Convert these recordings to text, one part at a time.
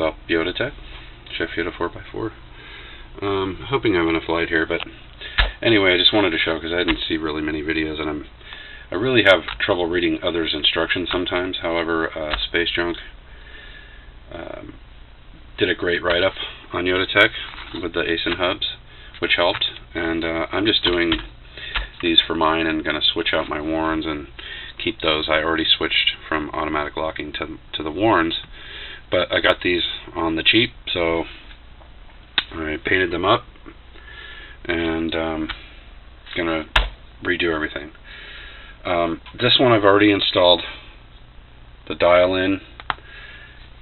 up, Yoda Tech, Chef Yoda 4x4. Hoping I have enough light here, but anyway, I just wanted to show because I didn't see really many videos, and I really have trouble reading others' instructions sometimes. However, Space Junk did a great write-up on Yoda Tech with the Aisin hubs, which helped, and I'm just doing these for mine and going to switch out my warns and keep those. I already switched from automatic locking to the warns, but I got these on the cheap, so I painted them up and gonna redo everything. This one I've already installed the dial in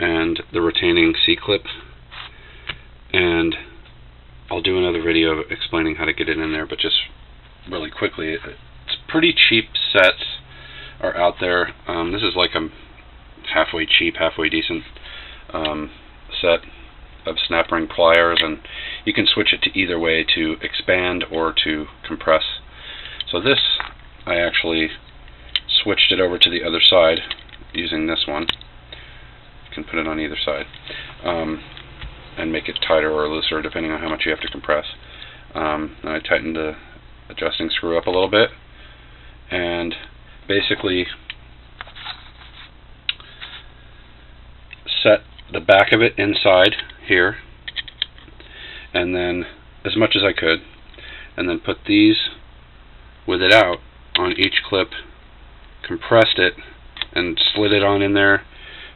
and the retaining C-clip, and I'll do another video explaining how to get it in there, but just really quickly, it's pretty cheap sets are out there. This is like a halfway cheap, halfway decent set of snap ring pliers, and you can switch it to either way, to expand or to compress. So this, I actually switched it over to the other side using this one. You can put it on either side and make it tighter or looser depending on how much you have to compress. And I tightened the adjusting screw up a little bit, and basically set the back of it inside here, and then as much as I could, and then put these with it out on each clip, compressed it and slid it on in there,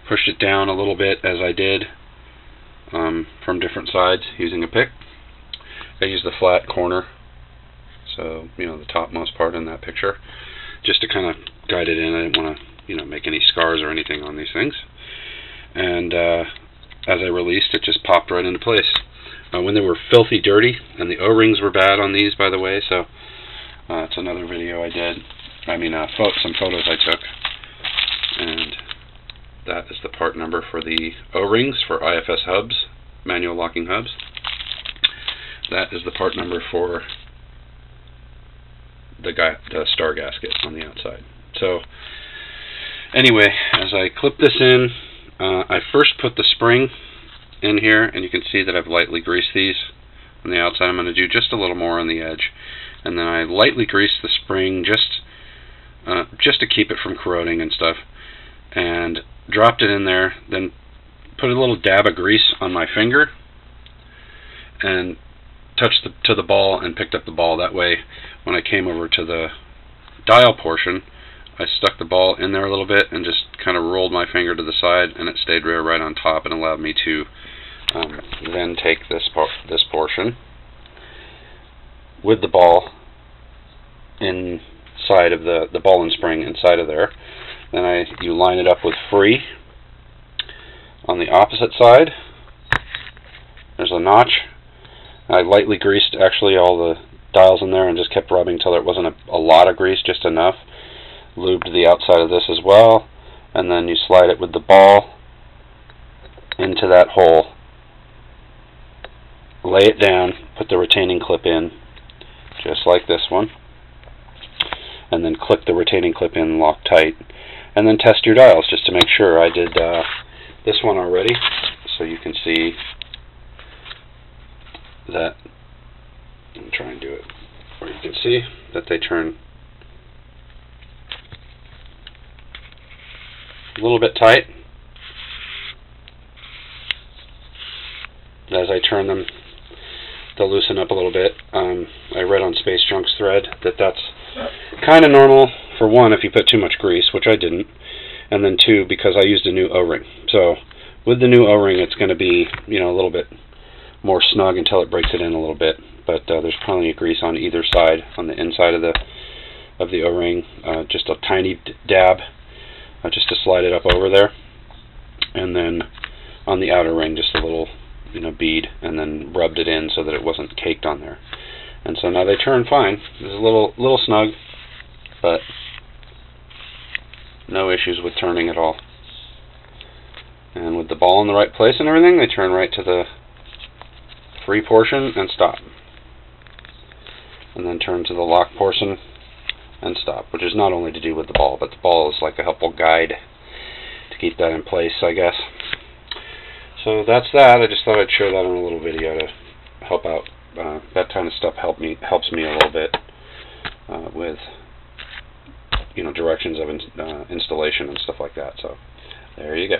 pushed it down a little bit as I did from different sides using a pick. I used the flat corner, so the topmost part in that picture, just to kind of guide it in. I didn't want to make any scars or anything on these things. And as I released, it just popped right into place. When they were filthy dirty, and the O-rings were bad on these, by the way, so it's another video I did. I mean, some photos I took, and that is the part number for the O-rings for IFS hubs, manual locking hubs. That is the part number for the star gasket on the outside. So anyway, as I clip this in, I first put the spring in here, and you can see that I've lightly greased these on the outside. I'm going to do just a little more on the edge, and then I lightly greased the spring just to keep it from corroding and stuff, and dropped it in there, then put a little dab of grease on my finger and touched to the ball and picked up the ball. That way, when I came over to the dial portion, I stuck the ball in there a little bit and just kind of rolled my finger to the side, and it stayed right on top and allowed me to then take this portion with the ball inside of the ball and spring inside of there. Then you line it up with free on the opposite side. There's a notch. I lightly greased actually all the dials in there and just kept rubbing till there wasn't a lot of grease, just enough. Lubed the outside of this as well, and then you slide it with the ball into that hole, lay it down, put the retaining clip in just like this one, and then clip the retaining clip in, lock tight, and then test your dials just to make sure. I did this one already, so you can see that. Let me try and do it where you can see that they turn a little bit tight. As I turn them, they'll loosen up a little bit. I read on Space Junk's thread that that's kind of normal, for one, if you put too much grease, which I didn't, and then two, because I used a new O-ring. So with the new O-ring, it's going to be a little bit more snug until it breaks it in a little bit. But there's plenty of grease on either side, on the inside of the O-ring, just a tiny dab, just to slide it up over there, and then on the outer ring just a little bead, and then rubbed it in so that it wasn't caked on there. And so now they turn fine. It's a little snug, but no issues with turning at all. And with the ball in the right place and everything, they turn right to the free portion and stop, and then turn to the lock portion and stop, which is not only to do with the ball, but the ball is like a helpful guide to keep that in place, I guess. So that's that. I just thought I'd share that in a little video to help out. That kind of stuff helps me a little bit with directions of installation and stuff like that. So there you go.